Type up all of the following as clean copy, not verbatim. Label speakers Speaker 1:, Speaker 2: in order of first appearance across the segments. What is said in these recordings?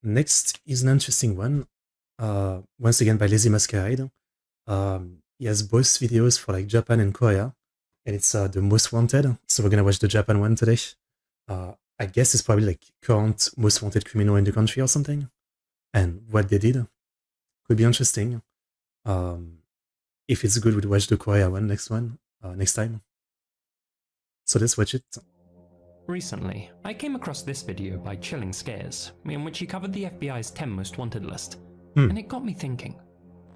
Speaker 1: Next is an interesting one. Once again by Lazy Masquerade. He has both videos for like Japan and Korea, and it's the most wanted. So we're gonna watch the Japan one today. I guess it's probably like current most wanted criminal in the country or something, and what they did could be interesting. Um, if it's good, we'll watch the Korea one next time. So let's watch it.
Speaker 2: Recently, I came across this video by Chilling Scares, in which he covered the FBI's 10 most wanted list, and it got me thinking,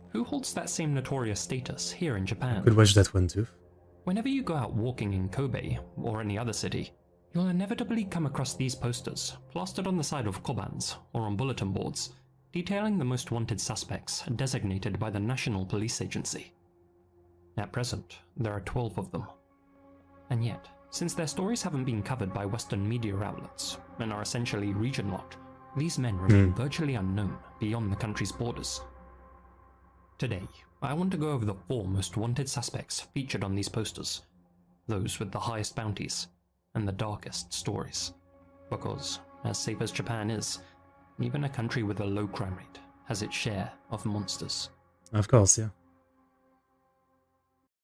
Speaker 2: who holds that same notorious status here in Japan?
Speaker 1: I could watch that one too.
Speaker 2: Whenever you go out walking in Kobe, or any other city, you'll inevitably come across these posters, plastered on the side of kobans, or on bulletin boards, detailing the most wanted suspects designated by the National Police Agency. At present, there are 12 of them. And yet, since their stories haven't been covered by Western media outlets, and are essentially region-locked, these men remain virtually unknown beyond the country's borders. Today, I want to go over the 4 most wanted suspects featured on these posters, those with the highest bounties, and the darkest stories. Because, as safe as Japan is, even a country with a low crime rate has its share of monsters.
Speaker 1: Of course, yeah.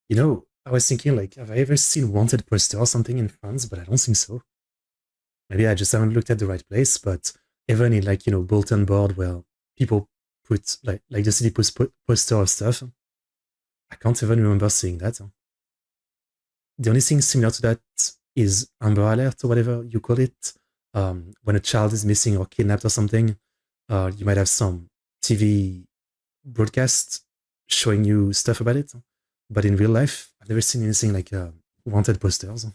Speaker 1: You know, I was thinking, like, have I ever seen wanted poster or something in France? But I don't think so. Maybe I just haven't looked at the right place, but even in, like, bulletin board where people put, like the city puts poster or stuff, I can't even remember seeing that. The only thing similar to that is Amber Alert or whatever you call it. When a child is missing or kidnapped or something, you might have some TV broadcast showing you stuff about it. But in real life, I've never seen anything like wanted posters.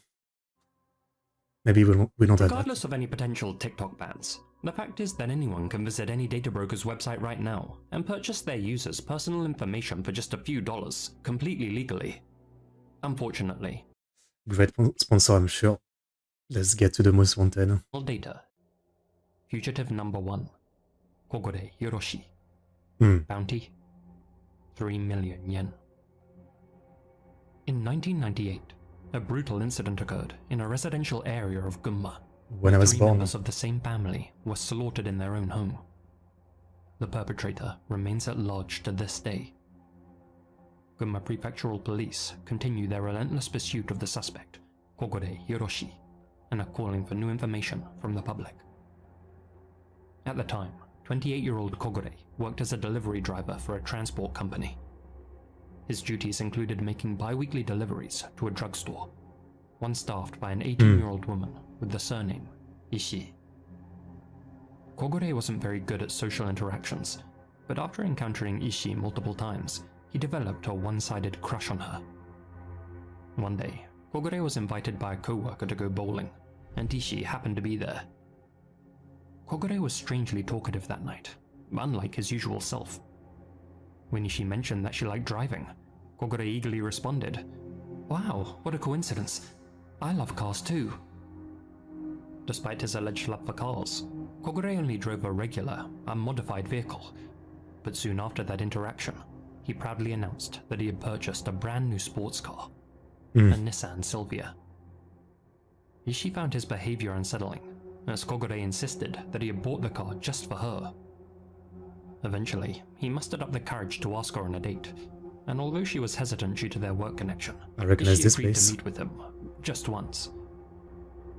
Speaker 1: Maybe we don't have that.
Speaker 2: Regardless of any potential TikTok bans, the fact is that anyone can visit any data broker's website right now and purchase their users' personal information for just a few dollars, completely legally. Unfortunately.
Speaker 1: Great sponsor, I'm sure. Let's get to the most wanted.
Speaker 2: Data. Fugitive number 1. Kogore Yoroshi. Bounty. 3 million yen. In 1998, a brutal incident occurred in a residential area of Gunma.
Speaker 1: When I was
Speaker 2: 3
Speaker 1: born.
Speaker 2: members of the same family were slaughtered in their own home. The perpetrator remains at large to this day. Gunma Prefectural Police continue their relentless pursuit of the suspect, Kogore Yoroshi, and are calling for new information from the public. At the time, 28-year-old Kogore worked as a delivery driver for a transport company. His duties included making bi-weekly deliveries to a drugstore, one staffed by an 18-year-old woman with the surname Ishii. Kogore wasn't very good at social interactions, but after encountering Ishii multiple times, he developed a one-sided crush on her. One day, Kogore was invited by a co-worker to go bowling, and Ishii happened to be there. Kogore was strangely talkative that night, unlike his usual self. When Ishii mentioned that she liked driving, Kogore eagerly responded, "Wow, what a coincidence. I love cars too." Despite his alleged love for cars, Kogore only drove a regular, unmodified vehicle, but soon after that interaction, he proudly announced that he had purchased a brand new sports car, a Nissan Silvia. Ishii found his behavior unsettling, as Kogore insisted that he had bought the car just for her. Eventually, he mustered up the courage to ask her on a date, and although she was hesitant due to their work connection,
Speaker 1: I recognize
Speaker 2: Ishii
Speaker 1: this
Speaker 2: agreed
Speaker 1: place.
Speaker 2: to meet with him, just once.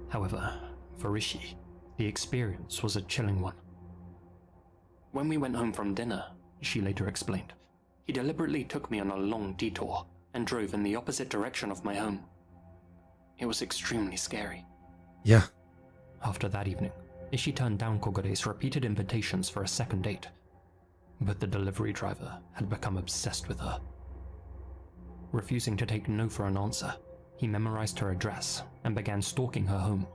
Speaker 2: However, for Ishii, the experience was a chilling one. "When we went home from dinner," she later explained, "he deliberately took me on a long detour and drove in the opposite direction of my home. It was extremely scary."
Speaker 1: Yeah.
Speaker 2: After that evening, Ishii turned down Kogore's repeated invitations for a second date, but the delivery driver had become obsessed with her. Refusing to take no for an answer, he memorized her address and began stalking her home.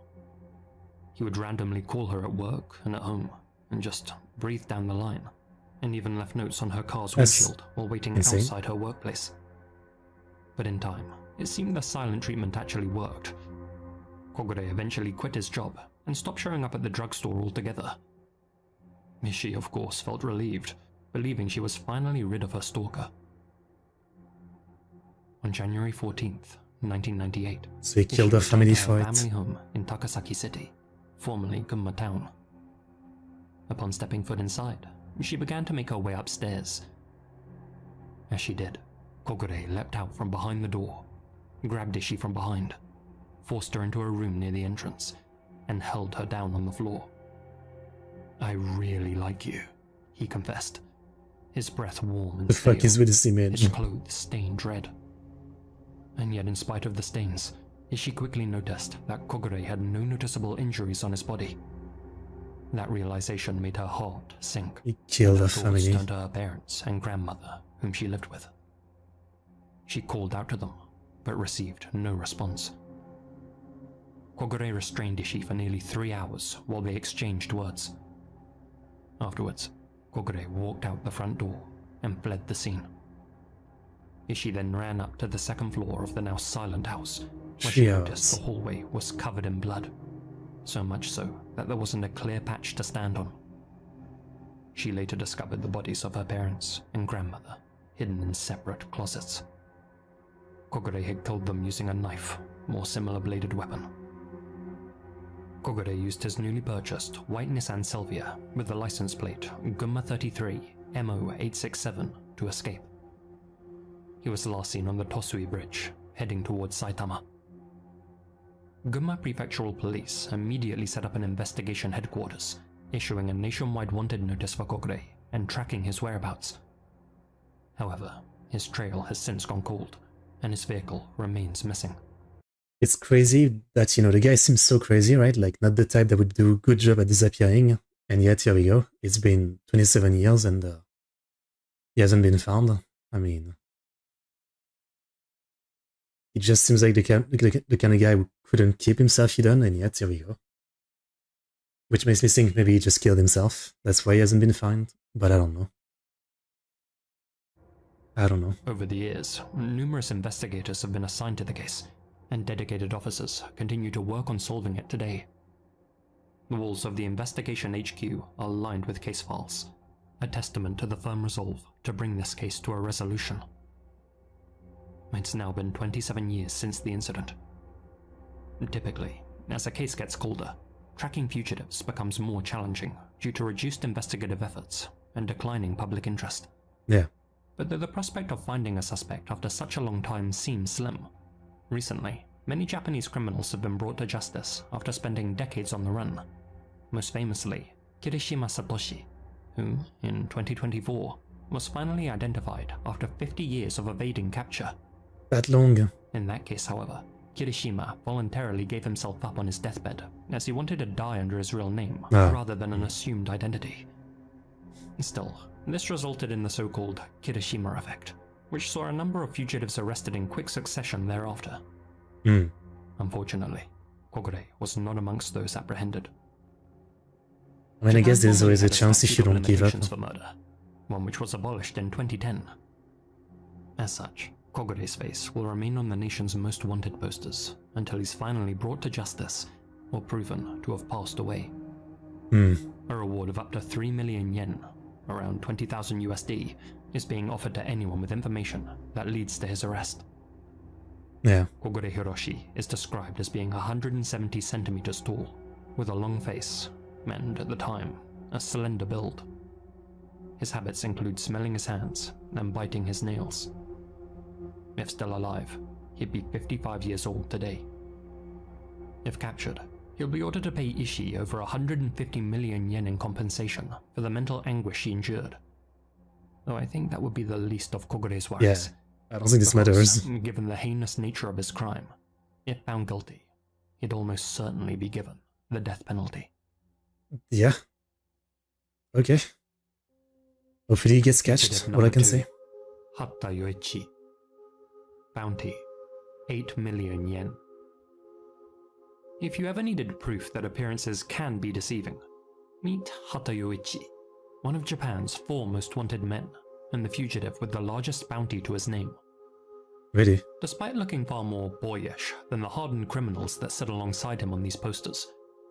Speaker 2: He would randomly call her at work and at home, and just breathe down the line, and even left notes on her car's windshield while waiting outside her workplace. But in time, it seemed the silent treatment actually worked. Kogore eventually quit his job and stopped showing up at the drugstore altogether. Ishii, of course, felt relieved, believing she was finally rid of her stalker. On January 14th, 1998,
Speaker 1: So he killed a family fight.
Speaker 2: Family home in Takasaki City, formerly Gunma Town. Upon stepping foot inside, she began to make her way upstairs. As she did, Kogure leapt out from behind the door, grabbed Ishii from behind, forced her into a room near the entrance, and held her down on the floor. "I really like you," he confessed, his breath warm and
Speaker 1: The
Speaker 2: stale,
Speaker 1: fuck is with this image?
Speaker 2: his clothes stained red. And yet, in spite of the stains, Ishii quickly noticed that Kogure had no noticeable injuries on his body. That realization made her heart sink.
Speaker 1: He killed her
Speaker 2: Her thoughts
Speaker 1: family.
Speaker 2: turned to her parents and grandmother, whom she lived with. She called out to them, but received no response. Kogure restrained Ishii for nearly 3 hours while they exchanged words. Afterwards, Kogure walked out the front door and fled the scene. Ishii then ran up to the second floor of the now silent house, where she noticed the hallway was covered in blood, so much so that there wasn't a clear patch to stand on. She later discovered the bodies of her parents and grandmother hidden in separate closets. Kogure had killed them using a knife or similar bladed weapon. Kogure used his newly purchased white Nissan Silvia with the license plate Gunma 33 MO867 to escape. He was last seen on the Tosui Bridge, heading towards Saitama. Gunma Prefectural Police immediately set up an investigation headquarters, issuing a nationwide wanted notice for Kogure and tracking his whereabouts. However, his trail has since gone cold, and his vehicle remains missing.
Speaker 1: It's crazy that, you know, the guy seems so crazy, right? Like, not the type that would do a good job at disappearing. And yet, here we go. It's been 27 years and he hasn't been found. I mean, he just seems like the kind of guy who couldn't keep himself hidden, and yet, here we go. Which makes me think maybe he just killed himself. That's why he hasn't been found. But I don't know.
Speaker 2: Over the years, numerous investigators have been assigned to the case, and dedicated officers continue to work on solving it today. The walls of the investigation HQ are lined with case files, a testament to the firm resolve to bring this case to a resolution. It's now been 27 years since the incident. Typically, as a case gets colder, tracking fugitives becomes more challenging due to reduced investigative efforts and declining public interest.
Speaker 1: Yeah.
Speaker 2: But though the prospect of finding a suspect after such a long time seems slim, recently, many Japanese criminals have been brought to justice after spending decades on the run. Most famously, Kirishima Satoshi, who, in 2024, was finally identified after 50 years of evading capture.
Speaker 1: That long.
Speaker 2: In that case, however, Kirishima voluntarily gave himself up on his deathbed, as he wanted to die under his real name, rather than an assumed identity. Still, this resulted in the so-called Kirishima effect, which saw a number of fugitives arrested in quick succession thereafter. Unfortunately, Kogure was not amongst those apprehended.
Speaker 1: I mean, I guess there's always a chance if you don't give up.
Speaker 2: For murder, one which was abolished in 2010. As such, Kogure's face will remain on the nation's most wanted posters until he's finally brought to justice or proven to have passed away. A reward of up to 3 million yen, around 20,000 USD, is being offered to anyone with information that leads to his arrest.
Speaker 1: Yeah.
Speaker 2: Kogure Hiroshi is described as being 170 centimeters tall, with a long face, and, at the time, a slender build. His habits include smelling his hands and biting his nails. If still alive, he'd be 55 years old today. If captured, he'll be ordered to pay Ishii over 150 million yen in compensation for the mental anguish she endured. Though I think that would be the least of Kogure's worries.
Speaker 1: Yeah, I don't think this matters.
Speaker 2: Given the heinous nature of his crime, if found guilty, he'd almost certainly be given the death penalty.
Speaker 1: Yeah. Okay. Hopefully he gets catched, what I can say.
Speaker 2: Hatta Yoichi. Bounty, 8 million yen. If you ever needed proof that appearances can be deceiving, meet Hatta Yoichi, one of Japan's 4 most wanted men, and the fugitive with the largest bounty to his name.
Speaker 1: Really?
Speaker 2: Despite looking far more boyish than the hardened criminals that sit alongside him on these posters,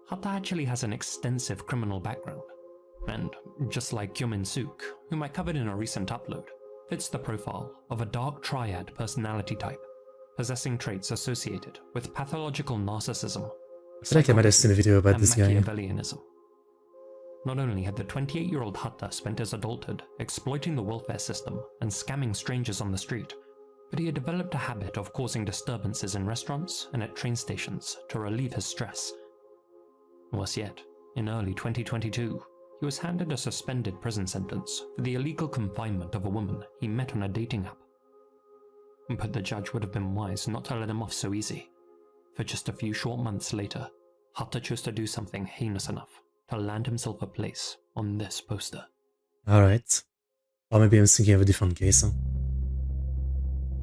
Speaker 2: Hatta actually has an extensive criminal background, and, just like Kyomin Suk, whom I covered in a recent upload, fits the profile of a dark triad personality type, possessing traits associated with pathological narcissism.
Speaker 1: I feel like I might have seen a video about this guy.
Speaker 2: Machiavellianism. not only had the 28-year-old Hatta spent his adulthood exploiting the welfare system and scamming strangers on the street, but he had developed a habit of causing disturbances in restaurants and at train stations to relieve his stress. Worse yet, in early 2022, he was handed a suspended prison sentence for the illegal confinement of a woman he met on a dating app. But the judge would have been wise not to let him off so easy. For just a few short months later, Hatta chose to do something heinous enough to land himself a place on this poster.
Speaker 1: Alright. Or maybe I'm thinking of a different case, huh?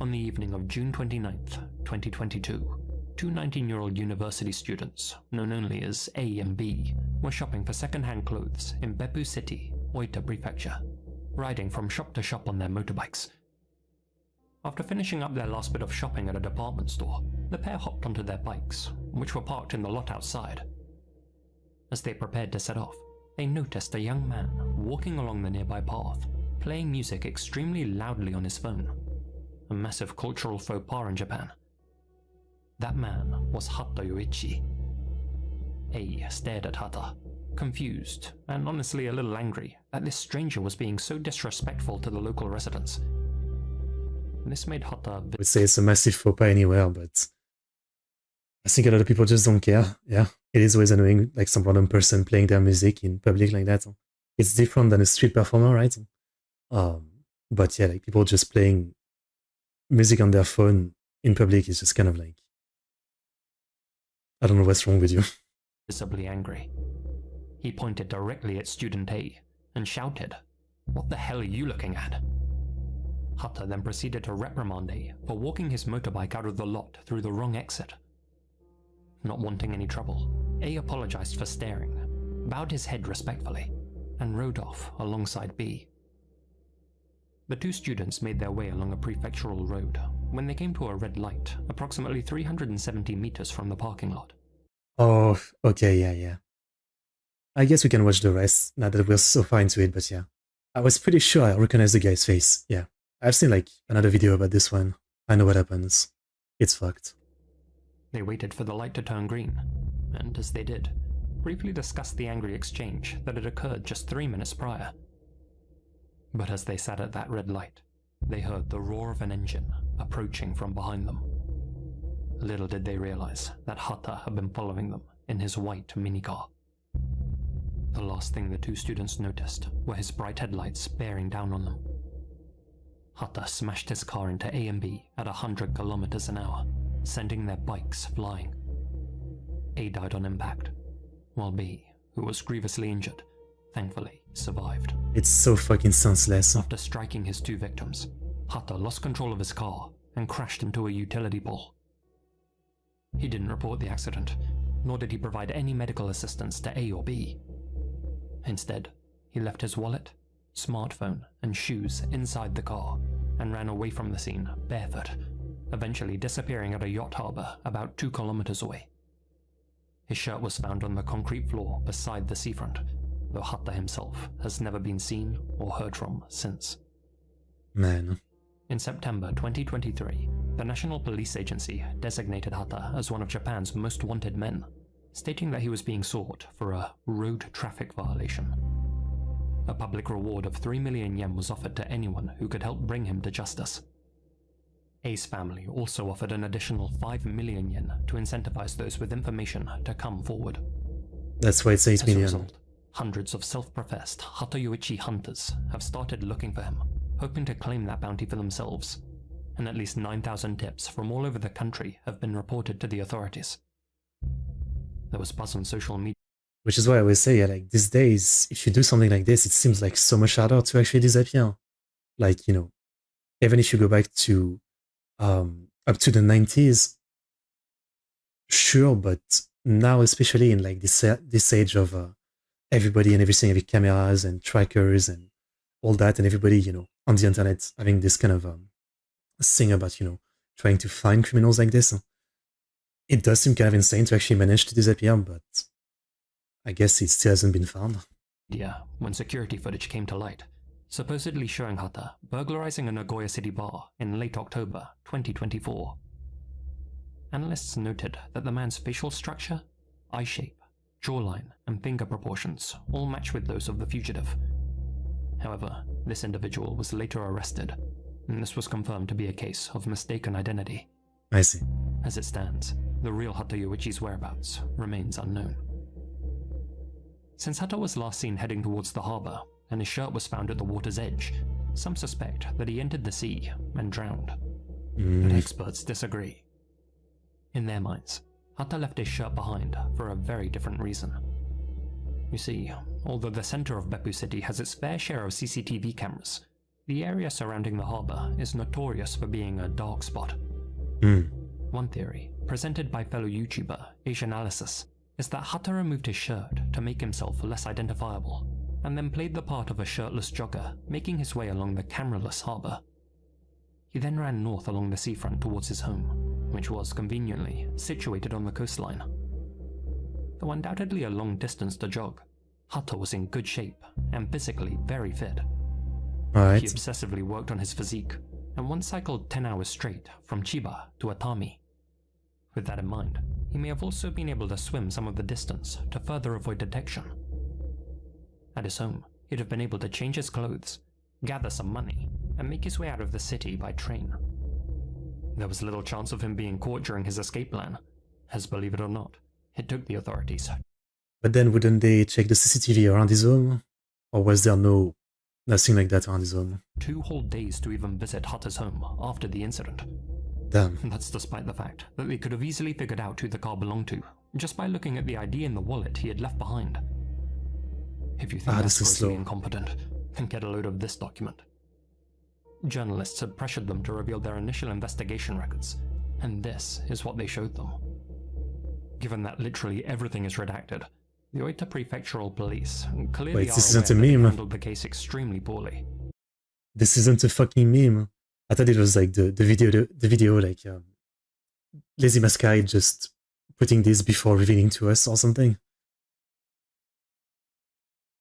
Speaker 2: On the evening of June 29th, 2022, two 19-year-old university students, known only as A and B, were shopping for second-hand clothes in Beppu City, Oita Prefecture, riding from shop to shop on their motorbikes. After finishing up their last bit of shopping at a department store, the pair hopped onto their bikes, which were parked in the lot outside. As they prepared to set off, they noticed a young man walking along the nearby path, playing music extremely loudly on his phone. A massive cultural faux pas in Japan. That man was Hatta Yoichi. A stared at Hatta, confused and honestly a little angry that this stranger was being so disrespectful to the local residents. This made Hatta...
Speaker 1: I would say it's a massive faux pas anywhere, but I think a lot of people just don't care. Yeah, it is always annoying, like some random person playing their music in public like that. It's different than a street performer, right? But yeah, like people just playing music on their phone in public is just kind of like, I don't know what's wrong with you.
Speaker 2: Visibly angry. He pointed directly at student A and shouted, "What the hell are you looking at?" Hatta then proceeded to reprimand A for walking his motorbike out of the lot through the wrong exit. Not wanting any trouble, A apologized for staring, bowed his head respectfully, and rode off alongside B. The two students made their way along a prefectural road when they came to a red light approximately 370 meters from the parking lot.
Speaker 1: Oh, okay, yeah. I guess we can watch the rest now that we're so far into it, but yeah. I was pretty sure I recognized the guy's face, yeah. I've seen like another video about this one. I know what happens. It's fucked.
Speaker 2: They waited for the light to turn green, and as they did, briefly discussed the angry exchange that had occurred just 3 minutes prior. But as they sat at that red light, they heard the roar of an engine approaching from behind them. Little did they realize that Hatta had been following them in his white minicar. The last thing the two students noticed were his bright headlights bearing down on them. Hatta smashed his car into A and B at 100 kilometers an hour, sending their bikes flying. A died on impact, while B, who was grievously injured, thankfully survived.
Speaker 1: It's so fucking senseless.
Speaker 2: After striking his two victims, Hatta lost control of his car and crashed into a utility pole. He didn't report the accident, nor did he provide any medical assistance to A or B. Instead, he left his wallet, smartphone, and shoes inside the car and ran away from the scene barefoot, eventually disappearing at a yacht harbor about 2 kilometers away. His shirt was found on the concrete floor beside the seafront, though Hatta himself has never been seen or heard from since.
Speaker 1: Man.
Speaker 2: In September 2023, the National Police Agency designated Hatta as one of Japan's most wanted men, stating that he was being sought for a road traffic violation. A public reward of 3 million yen was offered to anyone who could help bring him to justice. A's family also offered an additional 5 million yen to incentivize those with information to come forward.
Speaker 1: That's why it's 8
Speaker 2: As
Speaker 1: million.
Speaker 2: a result, hundreds of self-professed Hatta Yoichi hunters have started looking for him, hoping to claim that bounty for themselves, and at least 9,000 tips from all over the country have been reported to the authorities. There was buzz on social media.
Speaker 1: Which is why I always say, yeah, like these days, if you do something like this, it seems like so much harder to actually disappear. Like, you know, even if you go back to up to the 90s, sure, but now especially in like this age of everybody and everything having cameras and trackers and all that, and everybody, you know, on the internet having this kind of thing about, you know, trying to find criminals like this, it does seem kind of insane to actually manage to disappear, but I guess it still hasn't been found.
Speaker 2: Yeah, when security footage came to light, supposedly showing Hatta burglarizing a Nagoya City bar in late October 2024. Analysts noted that the man's facial structure, eye shape, jawline, and finger proportions all match with those of the fugitive. However, this individual was later arrested, and this was confirmed to be a case of mistaken identity.
Speaker 1: I see.
Speaker 2: As it stands, the real Hata Yoichi's whereabouts remains unknown. Since Hata was last seen heading towards the harbour, and his shirt was found at the water's edge, some suspect that he entered the sea and drowned. But experts disagree. In their minds, Hata left his shirt behind for a very different reason. You see, although the centre of Beppu City has its fair share of CCTV cameras, the area surrounding the harbour is notorious for being a dark spot. One theory, presented by fellow YouTuber Asianalysis, is that Hata removed his shirt to make himself less identifiable, and then played the part of a shirtless jogger making his way along the cameraless harbour. He then ran north along the seafront towards his home, which was conveniently situated on the coastline. Though undoubtedly a long distance to jog, Hata was in good shape and physically very fit.
Speaker 1: Alright.
Speaker 2: He obsessively worked on his physique, and once cycled 10 hours straight from Chiba to Atami. With that in mind, he may have also been able to swim some of the distance to further avoid detection. At his home, he'd have been able to change his clothes, gather some money, and make his way out of the city by train. There was little chance of him being caught during his escape plan, as believe it or not, it took the authorities.
Speaker 1: But then wouldn't they check the CCTV around his home? Or was there nothing like that around his home?
Speaker 2: 2 whole days to even visit Hata's home after the incident.
Speaker 1: Damn.
Speaker 2: That's despite the fact that they could have easily figured out who the car belonged to, just by looking at the ID in the wallet he had left behind. If you think that's grossly incompetent, then get a load of this document. Journalists had pressured them to reveal their initial investigation records, and this is what they showed them. Given that literally everything is redacted, the Oita Prefectural Police clearly
Speaker 1: this isn't a meme.
Speaker 2: handled the case extremely poorly.
Speaker 1: This isn't a fucking meme. I thought it was like the video like Lazy Masquerade just putting this before revealing to us or something.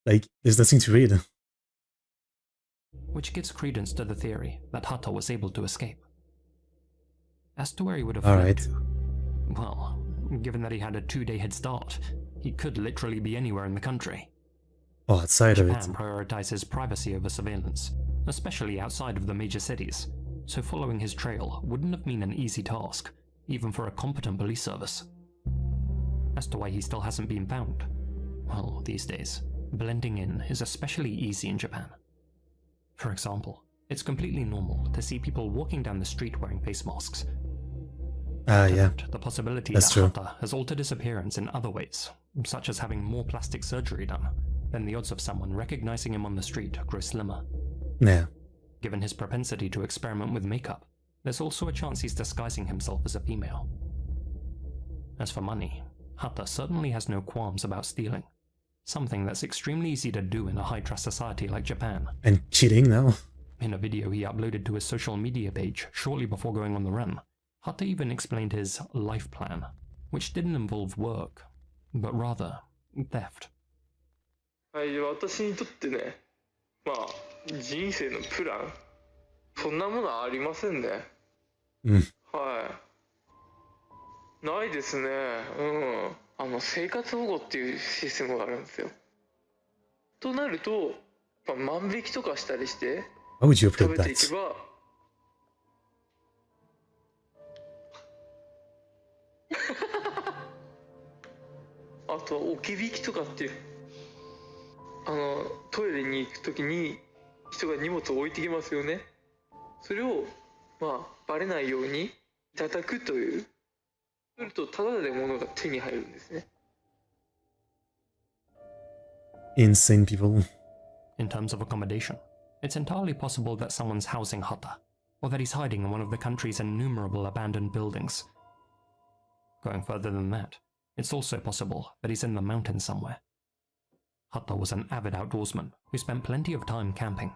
Speaker 1: Like, there's nothing to read.
Speaker 2: Which gives credence to the theory that Hata was able to escape. As to where he would have
Speaker 1: Alright.
Speaker 2: fled to, well, given that he had a 2-day head start, he could literally be anywhere in the country.
Speaker 1: Oh, outside of it.
Speaker 2: Japan prioritizes privacy over surveillance, especially outside of the major cities, so following his trail wouldn't have been an easy task, even for a competent police service. As to why he still hasn't been found, well, these days, blending in is especially easy in Japan. For example, it's completely normal to see people walking down the street wearing face masks.
Speaker 1: Yeah.
Speaker 2: The possibility
Speaker 1: That's
Speaker 2: that
Speaker 1: true.
Speaker 2: Hata has altered his appearance in other ways, such as having more plastic surgery done, then the odds of someone recognizing him on the street grow slimmer.
Speaker 1: Yeah.
Speaker 2: Given his propensity to experiment with makeup, there's also a chance he's disguising himself as a female. As for money, Hata certainly has no qualms about stealing, something that's extremely easy to do in a high-trust society like Japan.
Speaker 1: And cheating now.
Speaker 2: In a video he uploaded to his social media page shortly before going on the run, Hata even explained his life plan, which didn't involve work, but rather theft.
Speaker 3: はい、私にとってね、まあ人生のプラン、そんなものはありませんね。はい。ないですね。生活保護っていうシステムがあるんですよ。となると、万引きとかしたりして
Speaker 1: How would you
Speaker 3: 食
Speaker 1: upload
Speaker 3: べてい
Speaker 1: that?
Speaker 3: けば。あと置き引きとかっていうトイレに行くときに人が荷物を置いてきますよね。それをバレないようにいただくという。するとただで物が手に入るんですね。
Speaker 1: Insane people.
Speaker 2: In terms of accommodation, it's entirely possible that someone's housing Hata, or that he's hiding in one of the country's innumerable abandoned buildings. Going further than that, it's also possible that he's in the mountains somewhere. Hata was an avid outdoorsman who spent plenty of time camping.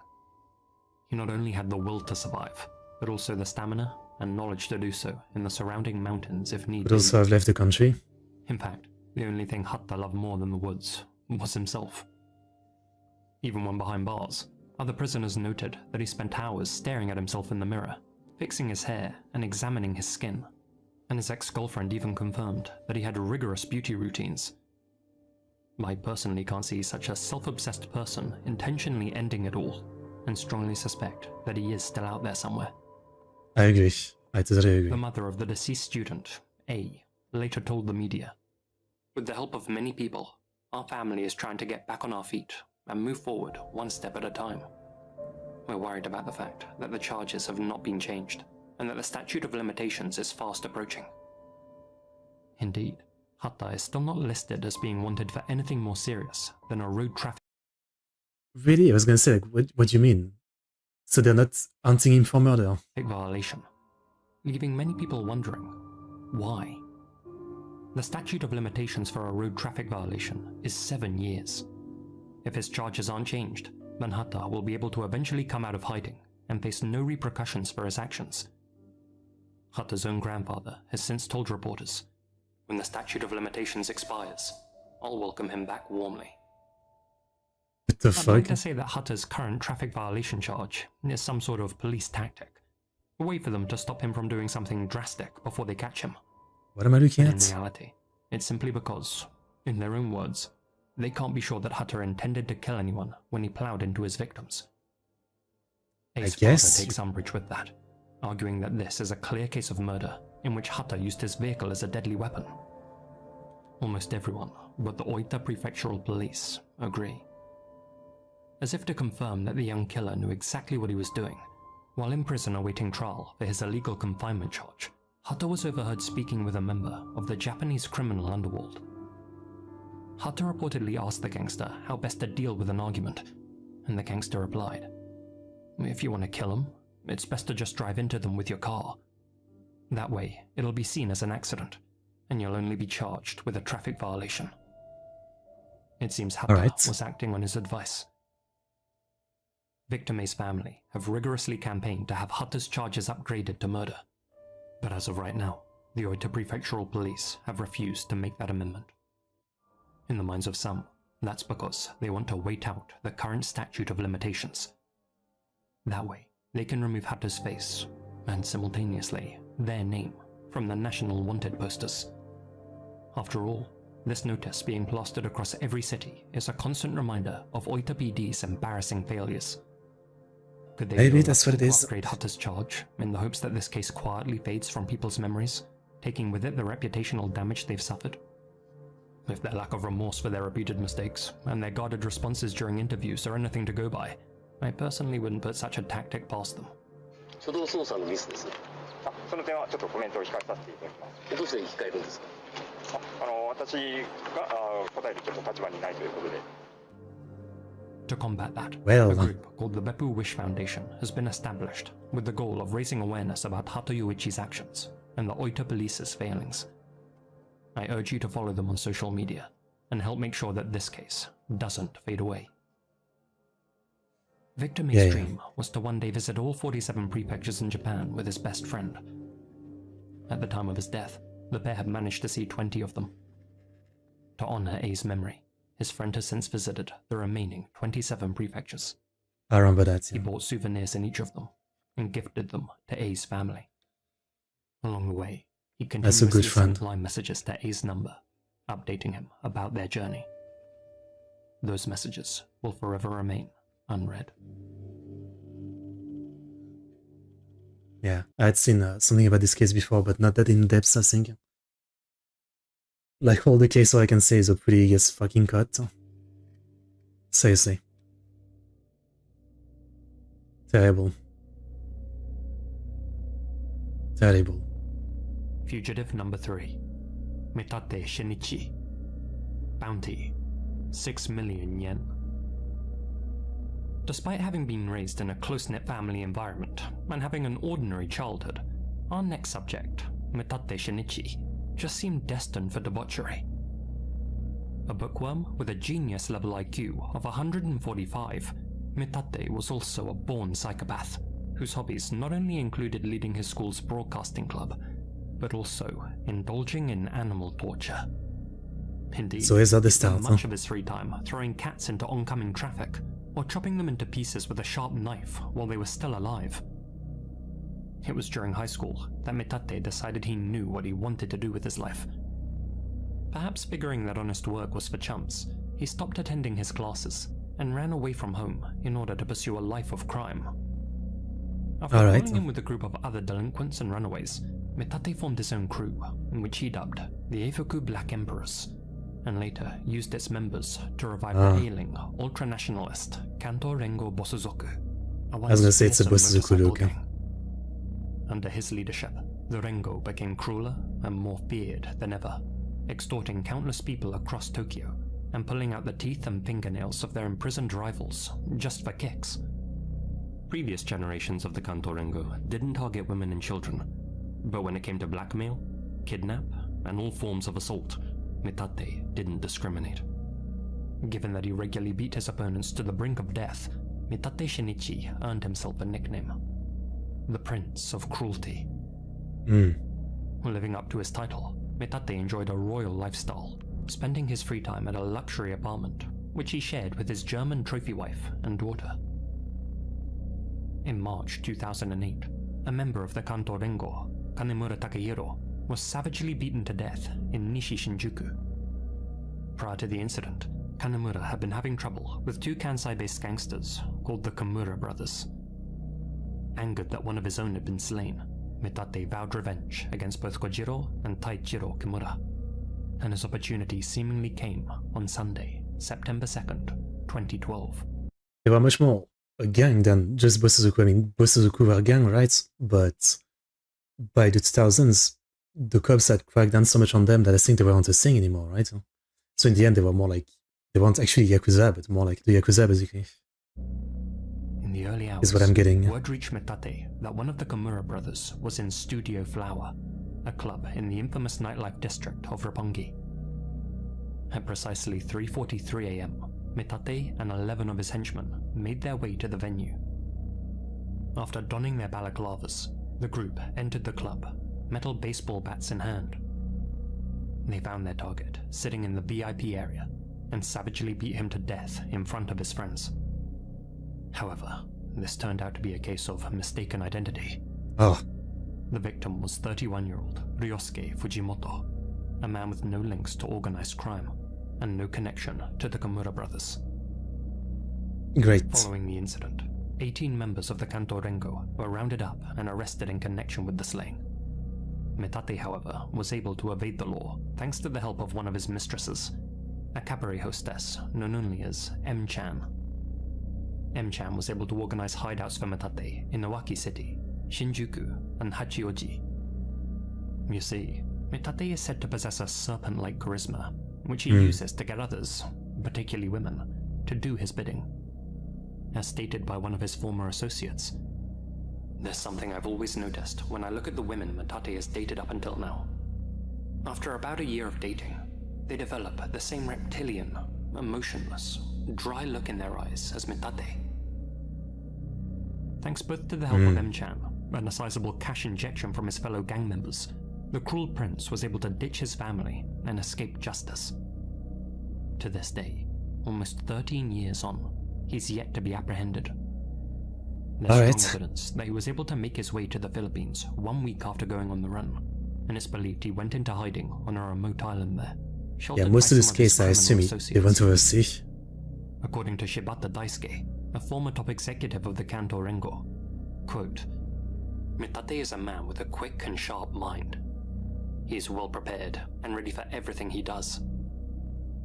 Speaker 2: He not only had the will to survive, but also the stamina and knowledge to do so in the surrounding mountains if need
Speaker 1: But
Speaker 2: be.
Speaker 1: also have left the country.
Speaker 2: In fact, the only thing Hata loved more than the woods was himself. Even when behind bars, other prisoners noted that he spent hours staring at himself in the mirror, fixing his hair and examining his skin. And his ex-girlfriend even confirmed that he had rigorous beauty routines. I personally can't see such a self-obsessed person intentionally ending it all, and strongly suspect that he is still out there somewhere.
Speaker 1: I agree. I totally agree.
Speaker 2: The mother of the deceased student, A, later told the media, "With the help of many people, our family is trying to get back on our feet and move forward one step at a time. We're worried about the fact that the charges have not been changed and that the statute of limitations is fast approaching." Indeed, Hatta is still not listed as being wanted for anything more serious than a road traffic
Speaker 1: Really? I was gonna say, like, what do you mean? So they're not hunting him for murder?
Speaker 2: violation, leaving many people wondering why. The statute of limitations for a road traffic violation is 7 years. If his charges aren't changed, then Hatta will be able to eventually come out of hiding and face no repercussions for his actions. Hatta's own grandfather has since told reporters, "When the statute of limitations expires, I'll welcome him back warmly."
Speaker 1: What the
Speaker 2: I'd
Speaker 1: fuck?
Speaker 2: like to say that Hatta's current traffic violation charge is some sort of police tactic, a way for them to stop him from doing something drastic before they catch him.
Speaker 1: What am I looking
Speaker 2: In
Speaker 1: at?
Speaker 2: reality, it's simply because, in their own words, they can't be sure that Hatta intended to kill anyone when he plowed into his victims. A's
Speaker 1: guess-
Speaker 2: father takes umbrage with that, arguing that this is a clear case of murder in which Hatta used his vehicle as a deadly weapon. Almost everyone but the Oita Prefectural Police agree. As if to confirm that the young killer knew exactly what he was doing, while in prison awaiting trial for his illegal confinement charge, Hatta was overheard speaking with a member of the Japanese criminal underworld. Hatta reportedly asked the gangster how best to deal with an argument, and the gangster replied, "If you want to kill them, it's best to just drive into them with your car. That way, it'll be seen as an accident, and you'll only be charged with a traffic violation." It seems Hatta
Speaker 1: Alright.
Speaker 2: was acting on his advice. Victim A's family have rigorously campaigned to have Hatta's charges upgraded to murder. But as of right now, the Oita Prefectural Police have refused to make that amendment. In the minds of some, that's because they want to wait out the current statute of limitations. That way, they can remove Hatta's face, and simultaneously, their name, from the national wanted posters. After all, this notice being plastered across every city is a constant reminder of Oita PD's embarrassing failures. Could they
Speaker 1: Maybe
Speaker 2: be
Speaker 1: that's what it
Speaker 2: reluctant to
Speaker 1: is.
Speaker 2: upgrade Hatta's charge in the hopes that this case quietly fades from people's memories, taking with it the reputational damage they've suffered? If their lack of remorse for their repeated mistakes and their guarded responses during interviews are anything to go by, I personally wouldn't put such a tactic past them.
Speaker 4: 初動捜査のミスです。
Speaker 5: その点はちょっとコメントを控えさせていただきます。
Speaker 4: どうして控えるんですか。
Speaker 5: 私が答えるちょっと立場にないということで。
Speaker 2: To combat that,
Speaker 1: Well.
Speaker 2: a group called the Beppu Wish Foundation has been established with the goal of raising awareness about Hato Yuichi's actions and the Oita police's failings. I urge you to follow them on social media and help make sure that this case doesn't fade away. Victor May's dream was to one day visit all 47 prefectures in Japan with his best friend. At the time of his death, the pair had managed to see 20 of them. To honor A's memory, his friend has since visited the remaining 27 prefectures.
Speaker 1: I remember that.
Speaker 2: He
Speaker 1: Yeah.
Speaker 2: bought souvenirs in each of them and gifted them to A's family. Along the way, he
Speaker 1: That's a
Speaker 2: continuously
Speaker 1: good friend.
Speaker 2: sent line messages to A's number, updating him about their journey. Those messages will forever remain unread.
Speaker 1: Yeah, I had seen something about this case before, but not that in depth, I think. Like, all the case, all I can say is a pretty gets fucking cut. Seriously. Terrible. Terrible.
Speaker 2: Fugitive number 3. Mitate Shinichi. Bounty. 6 million yen. Despite having been raised in a close-knit family environment and having an ordinary childhood, our next subject, Mitate Shinichi, just seemed destined for debauchery. A bookworm with a genius-level IQ of 145, Mitate was also a born psychopath, whose hobbies not only included leading his school's broadcasting club, but also indulging in animal torture. Indeed,
Speaker 1: So is that the
Speaker 2: he spent
Speaker 1: start,
Speaker 2: much
Speaker 1: huh?
Speaker 2: of his free time throwing cats into oncoming traffic, or chopping them into pieces with a sharp knife while they were still alive. It was during high school that Mitate decided he knew what he wanted to do with his life. Perhaps figuring that honest work was for chumps, he stopped attending his classes and ran away from home in order to pursue a life of crime. After falling in with a group of other delinquents and runaways, Metate formed his own crew, which he dubbed the Eifuku Black Emperors, and later used its members to revive the ailing, ultra-nationalist Kanto Rengo Bosuzoku.
Speaker 1: I was gonna say it's a Bosuzoku look.
Speaker 2: Under his leadership, the Rengo became crueler and more feared than ever, extorting countless people across Tokyo and pulling out the teeth and fingernails of their imprisoned rivals just for kicks. Previous generations of the Kanto Rengo didn't target women and children, but when it came to blackmail, kidnap, and all forms of assault, Metate didn't discriminate. Given that he regularly beat his opponents to the brink of death, Metate Shinichi earned himself a nickname, the Prince of Cruelty. Living up to his title, Metate enjoyed a royal lifestyle, spending his free time at a luxury apartment, which he shared with his German trophy wife and daughter. In March 2008, a member of the Kanto Rengo, Kanemura Takehiro, was savagely beaten to death in Nishi Shinjuku. Prior to the incident, Kanemura had been having trouble with two Kansai-based gangsters called the Kimura brothers. Angered that one of his own had been slain, Metate vowed revenge against both Kojiro and Taichiro Kimura, and his opportunity seemingly came on Sunday, September 2nd, 2012.
Speaker 1: They were much more a gang than just Bosuzoku. I mean, Bosuzoku were a gang, right? But by the 2000s, the cops had cracked down so much on them that I think they weren't a thing anymore, right? So in the end, they were more like, they weren't actually Yakuza, but more like the Yakuza, basically.
Speaker 2: In the early hours,
Speaker 1: is what I'm getting.
Speaker 2: Word reached Metate that one of the Kimura brothers was in Studio Flower, a club in the infamous nightlife district of Roppongi. At precisely 3:43 a.m., Metate and 11 of his henchmen made their way to the venue. After donning their balaclavas, the group entered the club, metal baseball bats in hand. They found their target sitting in the VIP area and savagely beat him to death in front of his friends. However, this turned out to be a case of mistaken identity. The victim was 31-year-old Ryosuke Fujimoto, a man with no links to organized crime and no connection to the Kimura brothers.
Speaker 1: Great.
Speaker 2: Following the incident, 18 members of the Kanto Rengo were rounded up and arrested in connection with the slaying. Metate, however, was able to evade the law thanks to the help of one of his mistresses, a cabaret hostess known only as M-chan. M-chan was able to organize hideouts for Metate in Owaki City, Shinjuku, and Hachioji. You see, Metate is said to possess a serpent-like charisma, which he uses to get others, particularly women, to do his bidding. As stated by one of his former associates, "There's something I've always noticed when I look at the women Metate has dated up until now. After about a year of dating, they develop the same reptilian, emotionless, dry look in their eyes as Metate." Thanks both to the help of M-chan and a sizable cash injection from his fellow gang members, the cruel prince was able to ditch his family and escape justice. To this day, almost 13 years on, he's yet to be apprehended. There's strong evidence that he was able to make his way to the Philippines 1 week after going on the run, and it's believed he went into hiding on a remote island there.
Speaker 1: Yeah, most of this case, I assume he went overseas.
Speaker 2: According to Shibata Daisuke, a former top executive of the Kanto Rengo, quote, "Metate is a man with a quick and sharp mind. He is well prepared and ready for everything he does.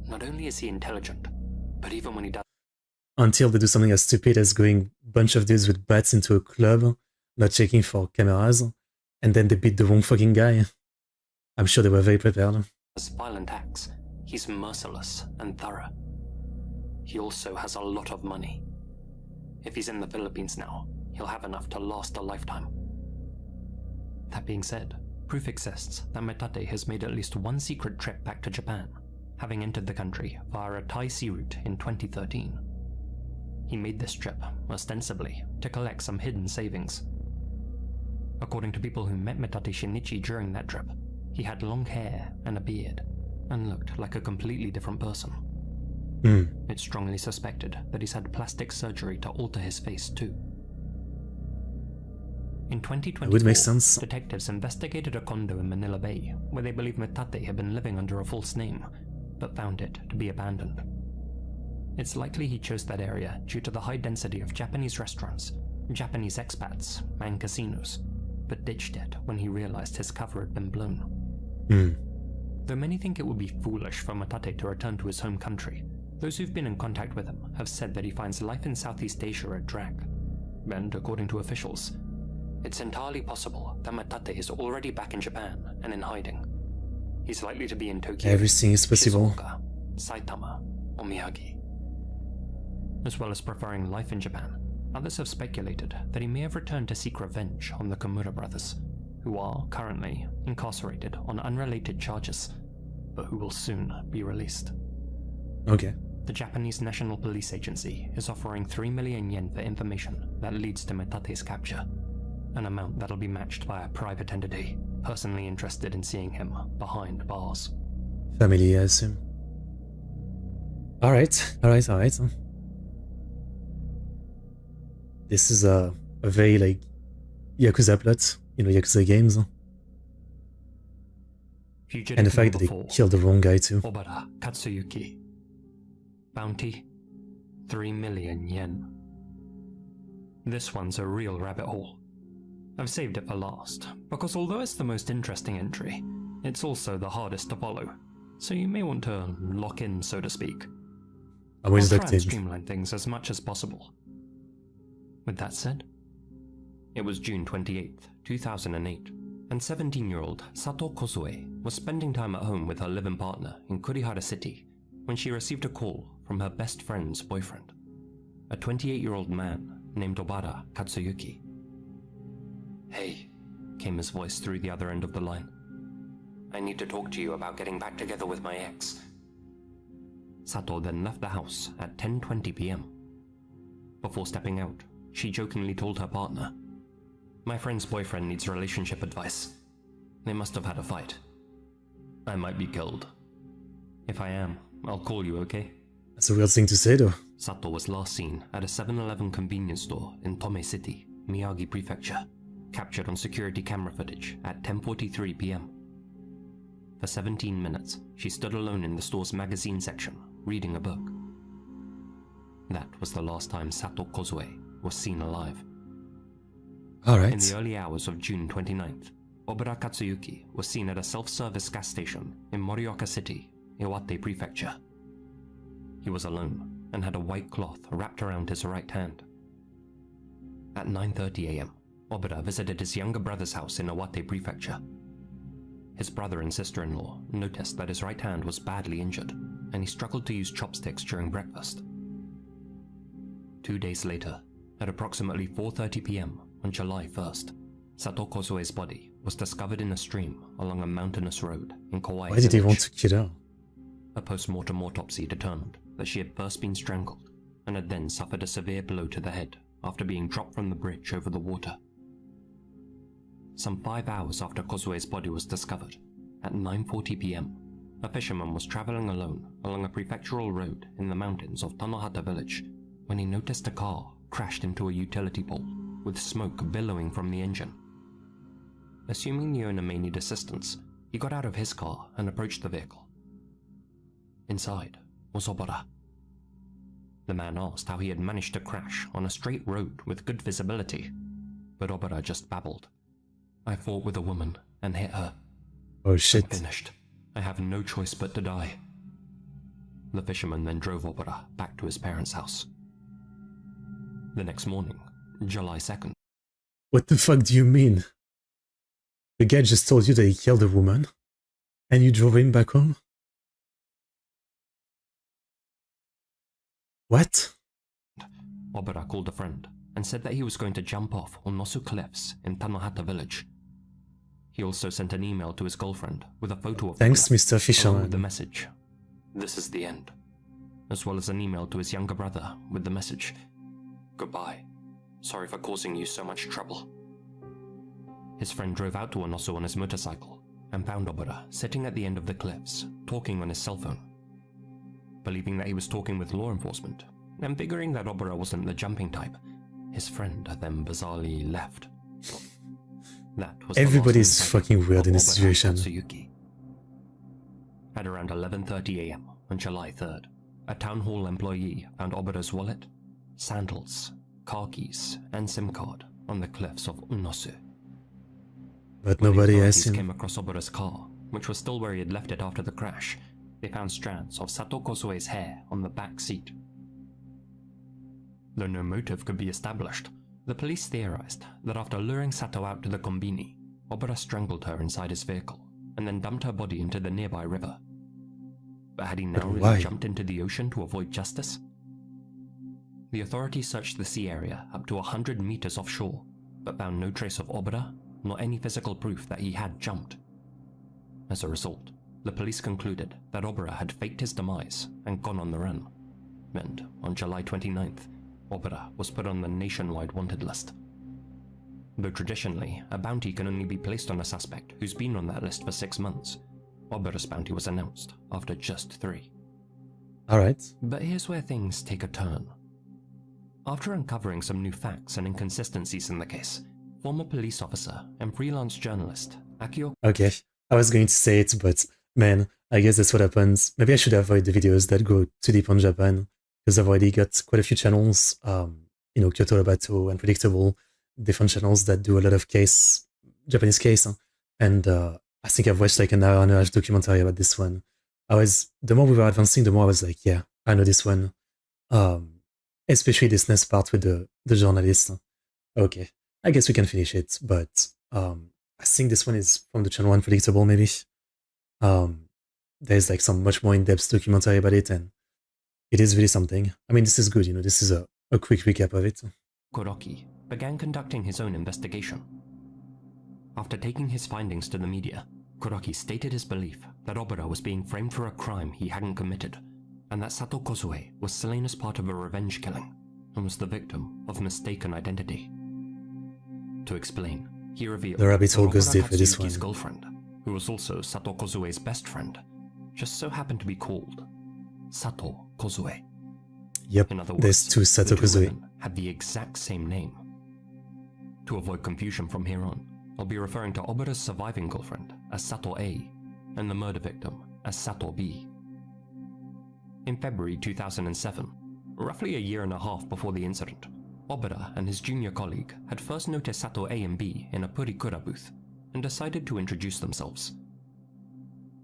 Speaker 2: Not only is he intelligent, but even when he does..."
Speaker 1: Until they do something as stupid as going bunch of dudes with bats into a club, not checking for cameras, and then they beat the wrong fucking guy. I'm sure they were very prepared.
Speaker 2: As violent acts, he's merciless and thorough. He also has a lot of money. If he's in the Philippines now, he'll have enough to last a lifetime. That being said, proof exists that Metate has made at least one secret trip back to Japan, having entered the country via a Thai sea route in 2013. He made this trip, ostensibly, to collect some hidden savings. According to people who met Metate Shinichi during that trip, he had long hair and a beard, and looked like a completely different person. It's strongly suspected that he's had plastic surgery to alter his face too. In 2024, detectives investigated a condo in Manila Bay where they believe Metate had been living under a false name, but found it to be abandoned. It's likely he chose that area due to the high density of Japanese restaurants, Japanese expats, and casinos, but ditched it when he realized his cover had been blown. Though many think it would be foolish for Matate to return to his home country, those who've been in contact with him have said that he finds life in Southeast Asia a drag. And according to officials, it's entirely possible that Matate is already back in Japan and in hiding. He's likely to be in Tokyo,
Speaker 1: Everything is possible.
Speaker 2: Shizuoka, Saitama, or Miyagi. As well as preferring life in Japan, others have speculated that he may have returned to seek revenge on the Komura brothers, who are currently incarcerated on unrelated charges, but who will soon be released.
Speaker 1: Okay.
Speaker 2: The Japanese National Police Agency is offering 3 million yen for information that leads to Metate's capture, an amount that'll be matched by a private entity personally interested in seeing him behind bars.
Speaker 1: Family, I assume. Alright. This is a very, like, Yakuza plot, Yakuza games.
Speaker 2: Fugitive
Speaker 1: And the fact that
Speaker 2: number
Speaker 1: they
Speaker 2: 4,
Speaker 1: killed the wrong guy too.
Speaker 2: Obara Katsuyuki. Bounty, 3 million yen. This one's a real rabbit hole. I've saved it for last, because although it's the most interesting entry, it's also the hardest to follow, so you may want to lock in, so to speak.
Speaker 1: I'm always
Speaker 2: I'll try
Speaker 1: locked
Speaker 2: and
Speaker 1: in.
Speaker 2: streamline things as much as possible. With that said, it was June 28th, 2008, and 17-year-old Sato Kozue was spending time at home with her live-in partner in Kurihara City when she received a call from her best friend's boyfriend, a 28-year-old man named Obara Katsuyuki. "Hey," came his voice through the other end of the line. "I need to talk to you about getting back together with my ex." Sato then left the house at 10:20 p.m. Before stepping out, she jokingly told her partner, "My friend's boyfriend needs relationship advice. They must have had a fight. I might be killed. If I am, I'll call you, okay?"
Speaker 1: That's a weird thing to say though.
Speaker 2: Sato was last seen at a 7-Eleven convenience store in Tome City, Miyagi Prefecture, captured on security camera footage at 10:43 p.m. For 17 minutes, she stood alone in the store's magazine section, reading a book. That was the last time Sato Kozue was seen alive.
Speaker 1: Alright.
Speaker 2: In the early hours of June 29th, Obara Katsuyuki was seen at a self-service gas station in Morioka City, Iwate Prefecture. He was alone and had a white cloth wrapped around his right hand. At 9:30 a.m., Obara visited his younger brother's house in Iwate Prefecture. His brother and sister-in-law noticed that his right hand was badly injured, and he struggled to use chopsticks during breakfast. 2 days later, at approximately 4:30 p.m. on July 1st, Sato Kozue's body was discovered in a stream along a mountainous road in Kauai
Speaker 1: Why did he want
Speaker 2: Village.
Speaker 1: to kill her?
Speaker 2: A post-mortem autopsy determined that she had first been strangled and had then suffered a severe blow to the head after being dropped from the bridge over the water. Some 5 hours after Kozue's body was discovered, at 9:40 p.m., a fisherman was traveling alone along a prefectural road in the mountains of Tanohata village when he noticed a car crashed into a utility pole with smoke billowing from the engine. Assuming the owner may need assistance, he got out of his car and approached the vehicle. Inside was Obara. The man asked how he had managed to crash on a straight road with good visibility, but Obara just babbled. "I fought with a woman and hit her.
Speaker 1: Oh
Speaker 2: I'm
Speaker 1: shit.
Speaker 2: finished. I have no choice but to die." The fisherman then drove Obara back to his parents' house. The next morning, July 2nd,
Speaker 1: What the fuck do you mean? The guy just told you that he killed a woman, and you drove him back home? What?
Speaker 2: Obara called a friend and said that he was going to jump off Onosu Cliffs in Tanohata village. He also sent an email to his girlfriend with a photo of
Speaker 1: Thanks,
Speaker 2: the
Speaker 1: Mr.
Speaker 2: cliff, along with the
Speaker 1: Fisherman.
Speaker 2: message, "This is the end," as well as an email to his younger brother with the message, "Goodbye. Sorry for causing you so much trouble." His friend drove out to Onosu on his motorcycle and found Obara sitting at the end of the cliffs, talking on his cell phone. Believing that he was talking with law enforcement, and figuring that Obara wasn't the jumping type, his friend then bizarrely left. That was the last
Speaker 1: Everybody's
Speaker 2: contact
Speaker 1: fucking weird
Speaker 2: of
Speaker 1: in this
Speaker 2: Obara
Speaker 1: situation.
Speaker 2: Katsuyuki. At around 11:30 a.m. on July 3rd, a town hall employee found Obura's wallet, sandals, car keys, and SIM card on the cliffs of Unosu.
Speaker 1: But
Speaker 2: When the
Speaker 1: nobody
Speaker 2: authorities
Speaker 1: asked him.
Speaker 2: came across Obura's car, which was still where he had left it after the crash, they found strands of Sato Kosue's hair on the back seat. Though no motive could be established, the police theorized that after luring Sato out to the kombini, Obura strangled her inside his vehicle and then dumped her body into the nearby river. But had he now really
Speaker 1: why?
Speaker 2: jumped into the ocean to avoid justice? The authorities searched the sea area up to 100 meters offshore, but found no trace of Obura, nor any physical proof that he had jumped. As a result, the police concluded that Obura had faked his demise and gone on the run, and on July 29th, Obura was put on the nationwide wanted list. Though traditionally, a bounty can only be placed on a suspect who's been on that list for 6 months, Obura's bounty was announced after just 3.
Speaker 1: Alright.
Speaker 2: But here's where things take a turn. After uncovering some new facts and inconsistencies in the case, former police officer and freelance journalist Akio...
Speaker 1: Okay, I was going to say it, but man, I guess that's what happens. Maybe I should avoid the videos that go too deep on Japan, because I've already got quite a few channels, Kyoto Robato, Unpredictable, different channels that do a lot of Japanese case, and I think I've watched like an hour and a half documentary about this one. The more we were advancing, the more I was like, yeah, I know this one. Especially this next part with the journalist. Okay, I guess we can finish it, but I think this one is from the channel Unpredictable, maybe. There's like some much more in-depth documentary about it, and it is really something. I mean, this is good, this is a quick recap of it.
Speaker 2: Kuroki began conducting his own investigation. After taking his findings to the media, Kuroki stated his belief that Obura was being framed for a crime he hadn't committed, and that Sato Kosue was slain as part of a revenge killing and was the victim of mistaken identity. To explain, he revealed
Speaker 1: The rabbit hole
Speaker 2: that
Speaker 1: goes
Speaker 2: Obura
Speaker 1: deep for this
Speaker 2: Katsuyuki's
Speaker 1: one.
Speaker 2: girlfriend, who was also Sato Kosue's best friend, just so happened to be called Sato Kosue.
Speaker 1: Yep,
Speaker 2: In other words,
Speaker 1: there's two Sato
Speaker 2: the two
Speaker 1: Kosue.
Speaker 2: women had the exact same name. To avoid confusion from here on, I'll be referring to Obura's surviving girlfriend as Sato A and the murder victim as Sato B. In February 2007, roughly a year and a half before the incident, Obura and his junior colleague had first noticed Sato A and B in a Purikura booth and decided to introduce themselves.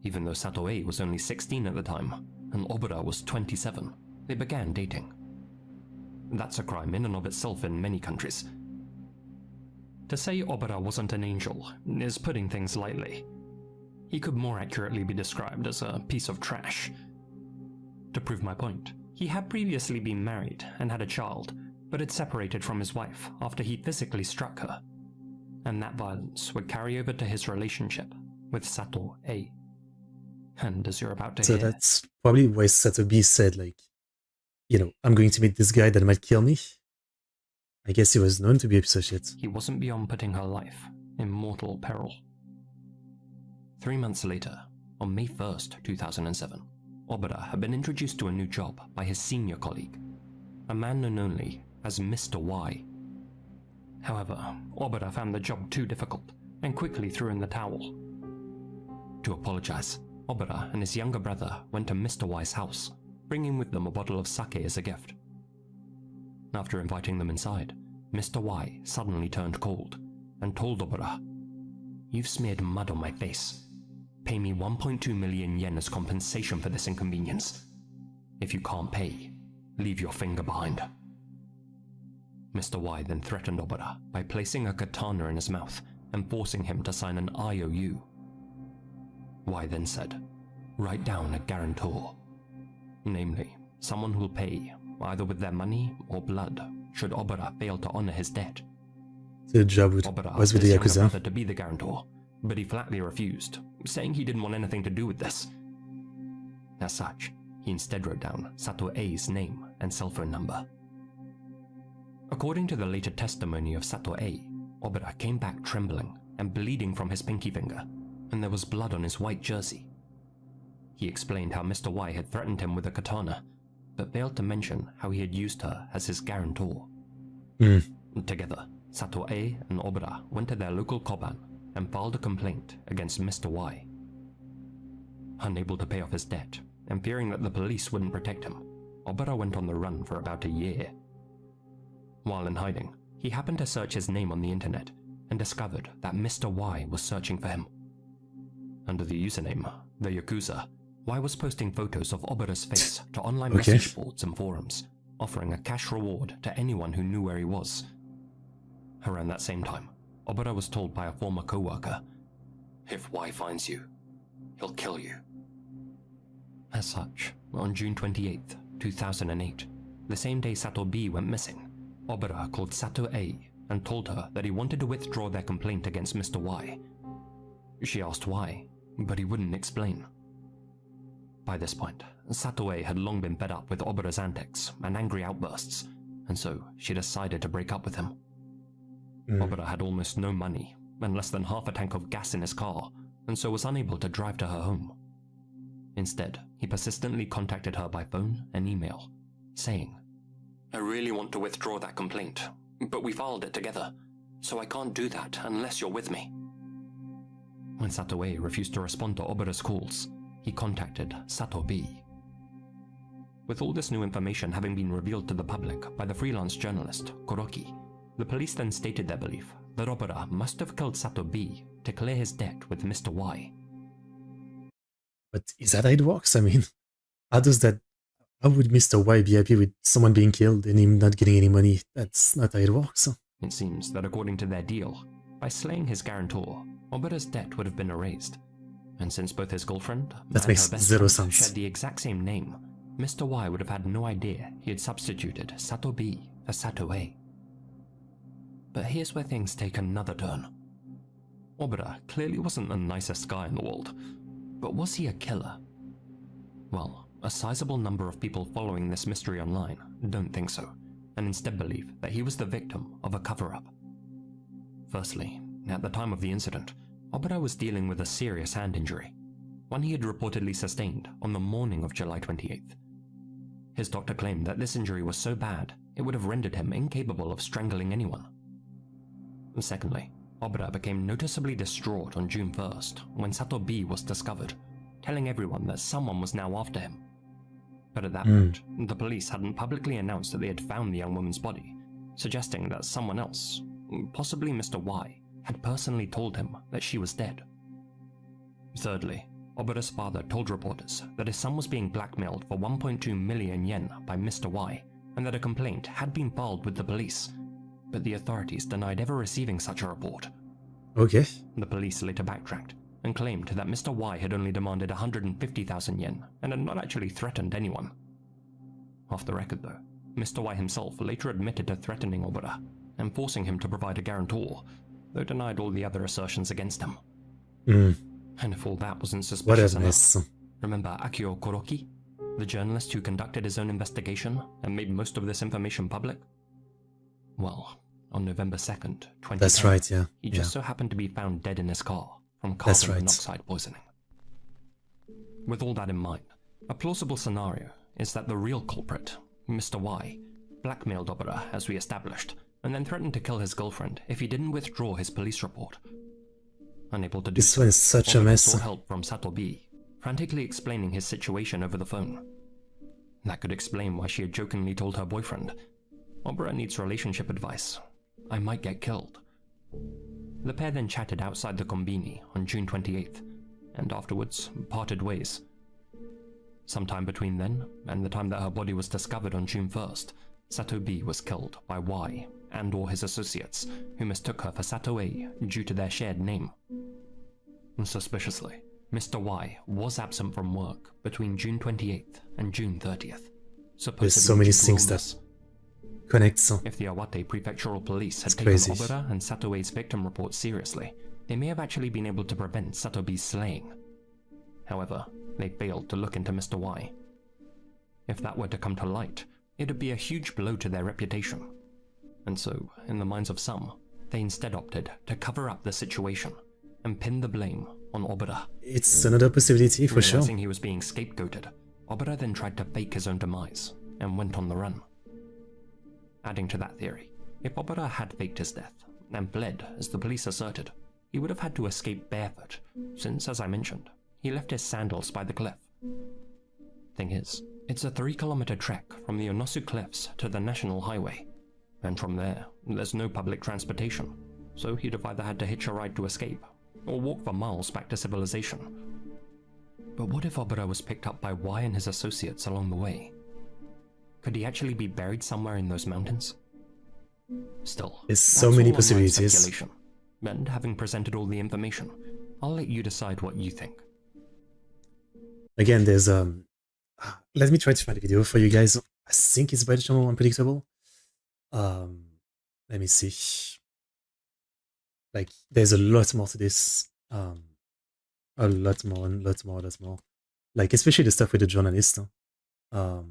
Speaker 2: Even though Sato A was only 16 at the time and Obura was 27, they began dating. That's a crime in and of itself in many countries. To say Obura wasn't an angel is putting things lightly. He could more accurately be described as a piece of trash. To prove my point, he had previously been married and had a child, but had separated from his wife after he physically struck her. And that violence would carry over to his relationship with Sato A. And as you're about to
Speaker 1: So
Speaker 2: hear...
Speaker 1: that's probably why Sato B said, like, I'm going to meet this guy that might kill me. I guess he was known to be a piece of shit.
Speaker 2: He wasn't beyond putting her life in mortal peril. 3 months later, on May 1st, 2007, Obura had been introduced to a new job by his senior colleague, a man known only as Mr. Y. However, Obura found the job too difficult and quickly threw in the towel. To apologize, Obura and his younger brother went to Mr. Y's house, bringing with them a bottle of sake as a gift. After inviting them inside, Mr. Y suddenly turned cold and told Obura, "You've smeared mud on my face. Pay me 1.2 million yen as compensation for this inconvenience. If you can't pay, leave your finger behind." Mr. Y then threatened Obura by placing a katana in his mouth and forcing him to sign an IOU. Y then said, "Write down a guarantor. Namely, someone who'll pay, either with their money or blood, should Obura fail to honor his debt."
Speaker 1: The job
Speaker 2: Obura
Speaker 1: was
Speaker 2: asked
Speaker 1: with
Speaker 2: his
Speaker 1: the
Speaker 2: younger
Speaker 1: Yakuza.
Speaker 2: brother to be the guarantor, but he flatly refused, saying he didn't want anything to do with this. As such, he instead wrote down Sato A's name and cell phone number. According to the later testimony of Sato A, Obura came back trembling and bleeding from his pinky finger, and there was blood on his white jersey. He explained how Mr. Y had threatened him with a katana, but failed to mention how he had used her as his guarantor. Together, Sato A and Obura went to their local koban and filed a complaint against Mr. Y. Unable to pay off his debt, and fearing that the police wouldn't protect him, Obara went on the run for about a year. While in hiding, he happened to search his name on the internet and discovered that Mr. Y was searching for him. Under the username, the Yakuza, Y was posting photos of Obara's face to online message boards and forums, offering a cash reward to anyone who knew where he was. Around that same time, Obara was told by a former co-worker, "If Y finds you, he'll kill you." As such, on June 28th, 2008, the same day Sato B went missing, Obara called Sato A and told her that he wanted to withdraw their complaint against Mr. Y. She asked why, but he wouldn't explain. By this point, Sato A had long been fed up with Obara's antics and angry outbursts, and so she decided to break up with him. Obara had almost no money and less than half a tank of gas in his car, and so was unable to drive to her home. Instead, he persistently contacted her by phone and email, saying, "I really want to withdraw that complaint, but we filed it together, so I can't do that unless you're with me." When Sato A refused to respond to Obara's calls, he contacted Sato B. With all this new information having been revealed to the public by the freelance journalist Koroki, the police then stated their belief that Obara must have killed Sato B to clear his debt with Mr. Y.
Speaker 1: But is that how it works? I mean, how would Mr. Y be happy with someone being killed and him not getting any money? That's not how it works.
Speaker 2: It seems that according to their deal, by slaying his guarantor, Obara's debt would have been erased. And since both his girlfriend
Speaker 1: that
Speaker 2: and
Speaker 1: makes
Speaker 2: her best
Speaker 1: zero
Speaker 2: friend
Speaker 1: sense.
Speaker 2: shared the exact same name, Mr. Y would have had no idea he had substituted Sato B for Sato A. But here's where things take another turn. Obara clearly wasn't the nicest guy in the world, but was he a killer? Well, a sizable number of people following this mystery online don't think so, and instead believe that he was the victim of a cover-up. Firstly, at the time of the incident, Obara was dealing with a serious hand injury, one he had reportedly sustained on the morning of July 28th. His doctor claimed that this injury was so bad it would have rendered him incapable of strangling anyone. Secondly, Obara became noticeably distraught on June 1st when Sato B was discovered, telling everyone that someone was now after him. But at that point, the police hadn't publicly announced that they had found the young woman's body, suggesting that someone else, possibly Mr. Y, had personally told him that she was dead. Thirdly, Obara's father told reporters that his son was being blackmailed for 1.2 million yen by Mr. Y, and that a complaint had been filed with the police, but the authorities denied ever receiving such a report.
Speaker 1: Okay.
Speaker 2: The police later backtracked and claimed that Mr. Y had only demanded 150,000 yen and had not actually threatened anyone. Off the record though, Mr. Y himself later admitted to threatening Obara and forcing him to provide a guarantor, though denied all the other assertions against him. And if all that wasn't suspicious enough, remember Akio Koroki, the journalist who conducted his own investigation and made most of this information public? Well, on November 2nd, 2010,
Speaker 1: that's right, yeah.
Speaker 2: he just so happened to be found dead in his car from carbon monoxide poisoning. With all that in mind, a plausible scenario is that the real culprit, Mr. Y, blackmailed Obara as we established, and then threatened to kill his girlfriend if he didn't withdraw his police report. Unable to do
Speaker 1: This
Speaker 2: so,
Speaker 1: one is such a
Speaker 2: Obara
Speaker 1: mess.
Speaker 2: sought help from Sato B, frantically explaining his situation over the phone. That could explain why she had jokingly told her boyfriend, "Obara needs relationship advice. I might get killed." The pair then chatted outside the Konbini on June 28th, and afterwards parted ways. Sometime between then and the time that her body was discovered on June 1st, Sato B was killed by Y and or his associates, who mistook her for Sato A due to their shared name. Suspiciously, Mr. Y was absent from work between June 28th and June 30th.
Speaker 1: There's so many things that connect.
Speaker 2: If the Awate prefectural police had
Speaker 1: It's
Speaker 2: taken
Speaker 1: crazy.
Speaker 2: Obara and Sato A's victim report seriously, they may have actually been able to prevent Sato B's slaying. However, they failed to look into Mr. Y. If that were to come to light, it would be a huge blow to their reputation. And so, in the minds of some, they instead opted to cover up the situation and pin the blame on Obara.
Speaker 1: It's another possibility for sure.
Speaker 2: Realizing he was being scapegoated, Obara then tried to fake his own demise and went on the run. Adding to that theory, if Obara had faked his death and fled as the police asserted, he would have had to escape barefoot, since, as I mentioned, he left his sandals by the cliff. Thing is, It's a 3-kilometer trek from the Onosu Cliffs to the National Highway, and from there, there's no public transportation, so he'd have either had to hitch a ride to escape, or walk for miles back to civilization. But what if Obara was picked up by Y and his associates along the way? Could he actually be buried somewhere in those mountains? Still,
Speaker 1: there's so many possibilities.
Speaker 2: Speculation. And having presented all the information, I'll let you decide what you think.
Speaker 1: Again, there's let me try to find a video for you guys. I think it's by the channel Unpredictable. Let me see. Like, there's a lot more to this. A lot more. Like, especially the stuff with the journalist. I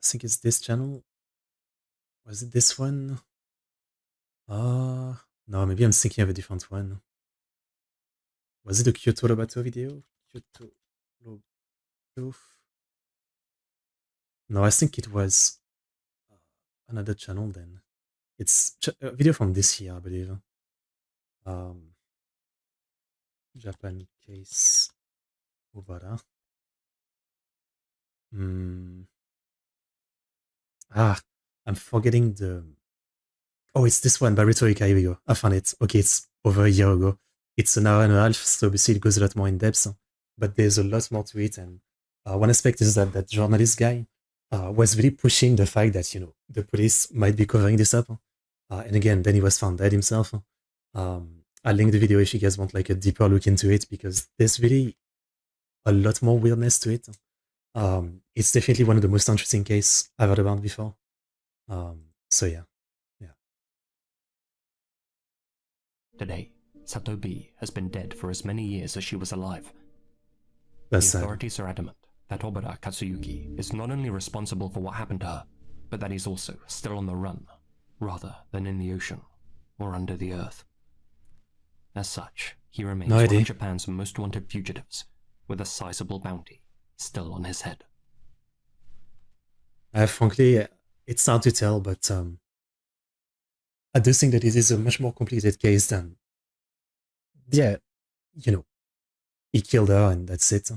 Speaker 1: think it's this channel. Was it this one? No, maybe I'm thinking of a different one. Was it the Kyoto Lobato video? Kyoto Lobato? No, I think it was another channel then. It's a video from this year, I believe. Japan case Obara. I'm forgetting the... Oh, it's this one by Rhetorica. Here we go. I found it. Okay, it's over a year ago. It's an hour and a half, so obviously it goes a lot more in depth, but there's a lot more to it. And one aspect is that that journalist guy was really pushing the fact that, you know, the police might be covering this up. And again, then he was found dead himself. I'll link the video if you guys want like a deeper look into it, because there's really a lot more weirdness to it. It's definitely one of the most interesting cases I've heard about before. So yeah.
Speaker 2: Today, Sato B has been dead for as many years as she was alive.
Speaker 1: That's
Speaker 2: the authorities are adamant that Obara Katsuyuki is not only responsible for what happened to her, but that he's also still on the run, rather than in the ocean or under the earth. As such, he remains one of Japan's most wanted fugitives, with a sizable bounty still on his head.
Speaker 1: Frankly, it's hard to tell, but I do think that it is a much more complicated case than, yeah, you know, he killed her and that's it.